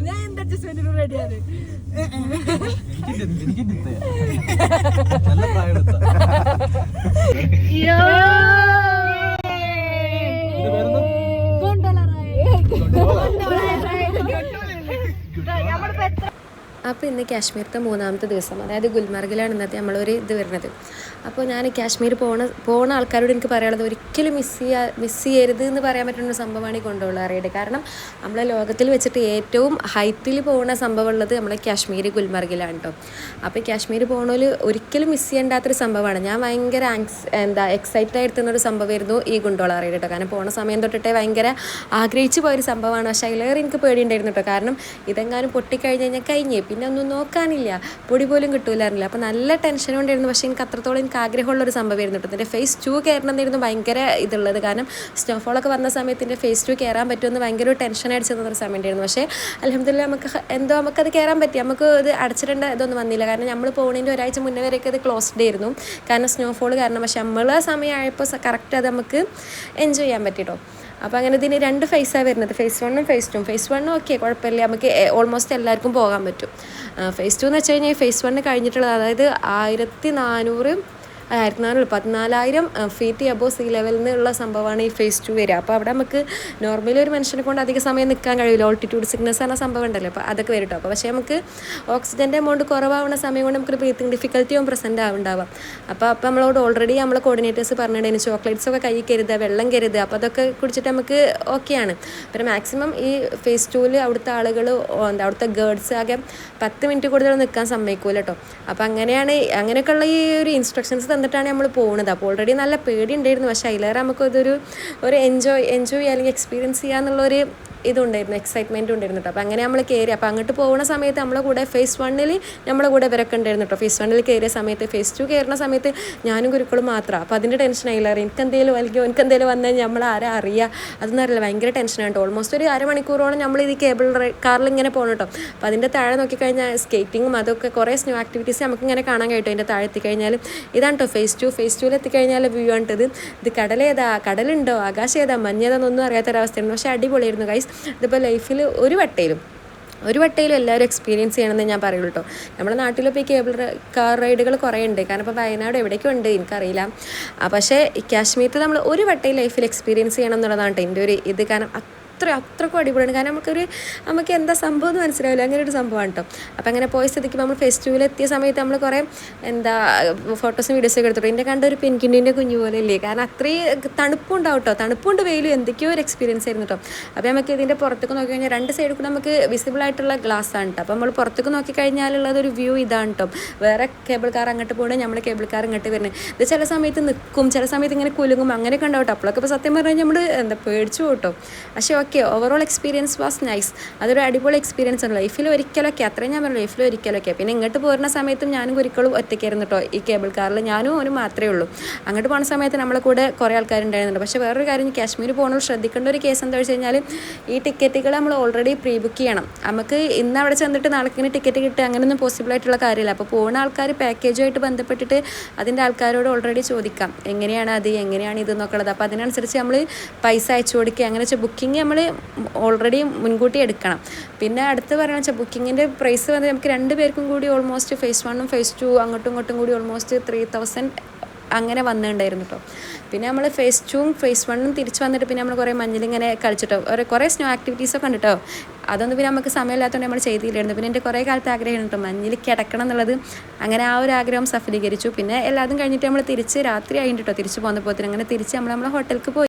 ഞാൻ എന്താ അഡ്ജസ്റ്റ്മെന്റിന് റെഡിയാണ്. അപ്പോൾ ഇന്ന് കാശ്മീരത്തെ മൂന്നാമത്തെ ദിവസം, അതായത് ഗുൽമർഗിലാണ് ഇന്നത്തെ നമ്മളൊരു ഇത് വരുന്നത്. അപ്പോൾ ഞാൻ കാശ്മീർ പോണ ആൾക്കാരോട് എനിക്ക് പറയാനുള്ളത്, ഒരിക്കലും മിസ് ചെയ്യരുത് എന്ന് പറയാൻ പറ്റുന്ന ഒരു സംഭവമാണ് ഈ ഗൊണ്ടോള റൈഡ്. കാരണം നമ്മളെ ലോകത്തിൽ വെച്ചിട്ട് ഏറ്റവും ഹൈറ്റിൽ പോകുന്ന സംഭവം ഉള്ളത് നമ്മളെ കാശ്മീർ ഗുൽമർഗിലാണ് കേട്ടോ. അപ്പോൾ കാശ്മീർ പോകണോല് ഒരിക്കലും മിസ് ചെയ്യേണ്ടാത്തൊരു സംഭവമാണ്. ഞാൻ ഭയങ്കര എക്സൈറ്റഡ് ആയിരുന്നൊരു സംഭവമായിരുന്നു ഈ ഗൊണ്ടോള റൈഡ് കേട്ടോ. കാരണം പോണ സമയം തൊട്ടിട്ടേ ഭയങ്കര ആഗ്രഹിച്ചു പോയൊരു സംഭവമാണ്. പക്ഷേ അതിലേറെ എനിക്ക് പേടിയുണ്ടായിരുന്നു കേട്ടോ. കാരണം ഇതെങ്ങാനും പൊട്ടിക്കഴിഞ്ഞ് കഴിഞ്ഞാൽ കഴിഞ്ഞ് പിന്നെ ഒന്നും നോക്കാനില്ല, പൊടി പോലും കിട്ടൂലായിരുന്നില്ല. അപ്പോൾ നല്ല ടെൻഷൻ കൊണ്ടായിരുന്നു. പക്ഷേ എനിക്ക് അത്രത്തോളം എനിക്ക് ആഗ്രഹമുള്ളൊരു സംഭവമായിരുന്നു കേട്ടോ. എൻ്റെ ഫേസ് 2 കയറണമെന്നായിരുന്നു ഭയങ്കര ഇതുള്ളത്. കാരണം സ്നോഫോളൊക്കെ വന്ന സമയത്ത് എൻ്റെ ഫേസ് 2 കയറാൻ പറ്റുമെന്ന് ഭയങ്കര ഒരു ടെൻഷൻ അടിച്ചു തന്നൊരു സമയം ഉണ്ടായിരുന്നു. പക്ഷേ അൽഹംദുലില്ലാ നമുക്കത് കയറാൻ പറ്റി. നമുക്ക് ഇത് അടച്ചിടേണ്ട ഇതൊന്നും വന്നില്ല. കാരണം നമ്മൾ പോകുന്നതിൻ്റെ ഒരാഴ്ച മുന്നേ വരെയൊക്കെ അത് ക്ലോസ്ഡ് ആയിരുന്നു, കാരണം സ്നോഫോൾ കാരണം. പക്ഷേ നമ്മൾ ആ സമയമായപ്പോൾ കറക്റ്റ് അത് നമുക്ക് എൻജോയ് ചെയ്യാൻ പറ്റിട്ടോ. അപ്പോൾ അങ്ങനെ ഇതിന് 2 ഫേസാണ് വരുന്നത്, ഫേസ് 1ഉം ഫേസ് 2ഉം. ഫേസ് 1 ഓക്കെ കുഴപ്പമില്ല, നമുക്ക് ഓൾമോസ്റ്റ് എല്ലാവർക്കും പോകാൻ പറ്റും. ഫേസ് 2 എന്ന് വെച്ച് കഴിഞ്ഞാൽ ഫേസ് 1 കഴിഞ്ഞിട്ടുള്ളത്, അതായത് 14,000 ഫീറ്റ് അബോവ് സീ ലെവലിൽ നിന്നുള്ള സംഭവമാണ് ഈ ഫേസ് 2 വരിക. അപ്പോൾ അവിടെ നമുക്ക് നോർമലി ഒരു മനുഷ്യനെ കൊണ്ട് അധിക സമയം നിൽക്കാൻ കഴിയില്ല, ഓൾട്ടിറ്റ്യൂഡ് സിക്നസ് എന്ന സംഭവം ഉണ്ടല്ലോ. അപ്പോൾ അതൊക്കെ വരും കേട്ടോ. അപ്പോൾ പക്ഷേ നമുക്ക് ഓക്സിജൻ്റെ എമൗണ്ട് കുറവാകുന്ന സമയം കൊണ്ട് നമുക്ക് ബ്രീത്തിങ് ഡിഫിക്കൽറ്റിയും പ്രസൻറ്റ് ആവുണ്ടാവാം. അപ്പോൾ നമ്മളോട് ഓൾറെഡി നമ്മളെ കോർഡിനേറ്റേഴ്സ് പറഞ്ഞിട്ടുണ്ടായിരുന്നു ചോക്ലേറ്റ്സ് ഒക്കെ കൈ കരുതുക, വെള്ളം കരുതുക. അപ്പോൾ അതൊക്കെ കുടിച്ചിട്ട് നമുക്ക് ഓക്കെയാണ്. പിന്നെ മാക്സിമം ഈ ഫേസ് 2 അവിടുത്തെ ആളുകൾ അവിടുത്തെ ഗേർഡ്സ് ആകെ 10 മിനിറ്റ് കൂടുതൽ നിൽക്കാൻ സമ്മതിക്കൂല കേട്ടോ. അപ്പോൾ അങ്ങനെയൊക്കെയുള്ള ഈ ഒരു ഇൻസ്ട്രക്ഷൻസ് തന്നിട്ടാണ് നമ്മൾ പോകുന്നത്. അപ്പോൾ ഓൾറെഡി നല്ല പേടി ഉണ്ടായിരുന്നു. പക്ഷേ അതിലേറെ നമുക്കതൊരു എൻജോയ് അല്ലെങ്കിൽ എക്സ്പീരിയൻസ് ചെയ്യാന്നുള്ളൊരു ഇതുണ്ടായിരുന്നു, എക്സൈറ്റ്മെൻറ്റ് ഉണ്ടായിരുന്നു കേട്ടോ. അപ്പോൾ അങ്ങനെ നമ്മൾ കയറി. അപ്പോൾ അങ്ങോട്ട് പോകുന്ന സമയത്ത് നമ്മളെ കൂടെ ഫേസ് 1 നമ്മളെ കൂടെ ഇവരൊക്കെ ഉണ്ടായിരുന്നു കേട്ടോ. ഫേസ് 1 കയറിയ സമയത്ത്, ഫേസ് 2 കയറുന്ന സമയത്ത് ഞാനും ഗുരുക്കളും മാത്രമാണ്. അപ്പോൾ അതിൻ്റെ ടെൻഷൻ ആയില്ലാറ്. എനിക്കെന്തെങ്കിലും എനിക്കെന്തെങ്കിലും വന്നു കഴിഞ്ഞാൽ നമ്മൾ ആരാ അറിയുക അതൊന്നും അറിയില്ല, ഭയങ്കര ടെൻഷനാണ് കേട്ടോ. ഓൾമോസ്റ്റ് ഒരു അരമണിക്കൂറോളം നമ്മൾ ഈ കേബിൾ കാറിൽ ഇങ്ങനെ പോകണം കേട്ടോ. അപ്പോൾ അതിൻ്റെ താഴെ നോക്കിക്കഴിഞ്ഞാൽ സ്കേറ്റിങ്ങും അതൊക്കെ കുറേ സ്നോ ആക്ടിവിറ്റീസ് നമുക്കിങ്ങനെ കാണാൻ കഴിയും. അതിൻ്റെ താഴെ എത്തിക്കഴിഞ്ഞാൽ ഇതാണ് കേട്ടോ ഫേസ് 2. ഫേസ് 2 എത്തിക്കഴിഞ്ഞാൽ വ്യൂ ആണിട്ടത്. ഇത് കടലുണ്ടോ ആകാശം ഏതാ മഞ്ഞേതാന്നൊന്നും അറിയാത്തൊരവസ്ഥയായിരുന്നു. പക്ഷേ അടിപൊളിയായിരുന്നു ഗൈസ്. ഇതിപ്പോൾ ലൈഫിൽ ഒരു വട്ടയിലും എല്ലാവരും എക്സ്പീരിയൻസ് ചെയ്യണമെന്ന് ഞാൻ പറയുള്ളൂ കേട്ടോ. നമ്മുടെ നാട്ടിലിപ്പോൾ ഈ കേബിൾ കാർ റൈഡുകൾ കുറേ ഉണ്ട്. കാരണം ഇപ്പോൾ വയനാട് എവിടേക്കും ഉണ്ട് എനിക്കറിയില്ല. പക്ഷേ കാശ്മീരിൽ നമ്മൾ ഒരു വട്ടയിൽ ലൈഫിൽ എക്സ്പീരിയൻസ് ചെയ്യണം എന്നുള്ളതാണ് കേട്ടോ എൻ്റെ ഒരു ഇത്. കാരണം അത്രക്കും അടിപൊളിയാണ്. കാരണം നമുക്ക് എന്താ സംഭവം എന്ന് മനസ്സിലാവില്ല, അങ്ങനെ ഒരു സംഭവമാണ് കേട്ടോ. അപ്പോൾ അങ്ങനെ പോയ സ്ഥിതിക്ക് നമ്മൾ ഫേസ് 2 എത്തിയ സമയത്ത് നമ്മൾ കുറേ ഫോട്ടോസും വീഡിയോസൊക്കെ എടുത്തിട്ടു. എൻ്റെ കണ്ട ഒരു പെൻകിൻ്റെ കുഞ്ഞു പോലെ ഇല്ലേ. കാരണം അത്രയും തണുപ്പുണ്ടാവും കേട്ടോ, തണുപ്പുണ്ട് വെയിലും എന്തൊക്കെയോ ഒരു എക്സ്പീരിയൻസ് ആയിരുന്നു കേട്ടോ. അപ്പോൾ നമുക്ക് ഇതിൻ്റെ പുറത്തേക്ക് നോക്കി കഴിഞ്ഞാൽ 2 സൈഡിൽ കൂടെ നമുക്ക് വിസിബിൾ ആയിട്ടുള്ള ഗ്ലാസ് ആണ് കേട്ടോ. അപ്പോൾ നമ്മൾ പുറത്തേക്ക് നോക്കിക്കഴിഞ്ഞാലുള്ളതൊരു വ്യൂ ഇതാണ് കേട്ടോ. വേറെ കേബിൾ കാർ അങ്ങോട്ട് പോകണേ, നമ്മുടെ കേബിൾ കാർ ഇങ്ങോട്ട് വരുന്നത്. ഇത് ചില സമയത്ത് നിൽക്കും, ചില സമയത്ത് ഇങ്ങനെ കുലുങ്ങും, അങ്ങനെയൊക്കെ ഉണ്ടാവും കേട്ടോ. അപ്പോഴൊക്കെ ഇപ്പോൾ സത്യം പറഞ്ഞാൽ നമ്മൾ പേടിച്ചു പോട്ടോ. പക്ഷേ okay, overall experience was nice. അതൊരു അടിപൊളി എക്സ്പീരിയൻസ് ആണ് ലൈഫിൽ ഒരിക്കലൊക്കെ. അത്രയും ഞാൻ പറഞ്ഞു, ലൈഫിൽ ഒരിക്കലൊക്കെ. പിന്നെ ഇങ്ങോട്ട് പോരുന്ന സമയത്തും ഞാനും ഒരിക്കലും ഒറ്റയ്ക്കായിരുന്നു കേട്ടോ ഈ കേബിൾ കാറിൽ. ഞാനും അവനും മാത്രമേ ഉള്ളൂ. അങ്ങോട്ട് പോകുന്ന സമയത്ത് നമ്മളെ കൂടെ കുറേ ആൾക്കാരുണ്ടായിരുന്നുണ്ട്. പക്ഷേ വേറൊരു കാര്യം, കാശ്മീർ പോകുന്നത് ശ്രദ്ധിക്കേണ്ട ഒരു കേസ് എന്താ വെച്ച് കഴിഞ്ഞാൽ, ഈ ടിക്കറ്റുകൾ നമ്മൾ ഓൾറെഡി പ്രീ ബുക്ക് ചെയ്യണം. നമുക്ക് ഇന്ന് അവിടെ ചെന്നിട്ട് നാളേക്കിന് ടിക്കറ്റ് കിട്ടുക അങ്ങനെയൊന്നും പോസിബിൾ ആയിട്ടുള്ള കാര്യമില്ല. അപ്പോൾ പോകുന്ന ആൾക്കാർ പാക്കേജുമായിട്ട് ബന്ധപ്പെട്ടിട്ട് അതിൻ്റെ ആൾക്കാരോട് ഓൾറെഡി ചോദിക്കാം എങ്ങനെയാണ് ഇതെന്നൊക്കെ ഉള്ളത്. അപ്പോൾ അതിനനുസരിച്ച് നമ്മൾ പൈസ അയച്ചു കൊടുക്കുക. അങ്ങനെ വെച്ചാൽ ബുക്കിംഗ് നമ്മൾ ഓൾറെഡി മുൻകൂട്ടി എടുക്കണം. പിന്നെ അടുത്ത് പറയുകയെന്ന് വെച്ചാൽ ബുക്കിങ്ങിൻ്റെ പ്രൈസ് വന്ന് നമുക്ക് 2 പേർക്കും കൂടി ഓൾമോസ്റ്റ് ഫേസ് 1ഉം ഫേസ് 2 അങ്ങോട്ടും ഇങ്ങോട്ടും കൂടി ഓൾമോസ്റ്റ് 3,000 അങ്ങനെ വന്നിട്ടുണ്ടായിരുന്നു കേട്ടോ. പിന്നെ നമ്മൾ ഫേസ് 2ഉം ഫേസ് 1ഉം തിരിച്ച് വന്നിട്ട് പിന്നെ നമ്മൾ കുറേ മഞ്ഞിലിങ്ങനെ കളിച്ചിട്ടോ, കുറേ സ്നോ ആക്ടിവിറ്റീസൊക്കെ ഉണ്ട് കേട്ടോ. അതൊന്നും പിന്നെ നമുക്ക് സമയമില്ലാത്തതുകൊണ്ട് നമ്മൾ ചെയ്തില്ലായിരുന്നു. പിന്നെ എൻ്റെ കുറേ കാലത്ത് ആഗ്രഹമാണ് കേട്ടോ മഞ്ഞിൽ കിടക്കണം എന്നുള്ളത്. അങ്ങനെ ആ ഒരു ആഗ്രഹം സഫലീകരിച്ചു. പിന്നെ എല്ലാതും കഴിഞ്ഞിട്ട് നമ്മൾ തിരിച്ച് രാത്രി ആയിട്ട് കേട്ടോ തിരിച്ച് പോകുന്നപ്പോൾ അങ്ങനെ തിരിച്ച് നമ്മളെ ഹോട്ടലിലേക്ക് പോയി.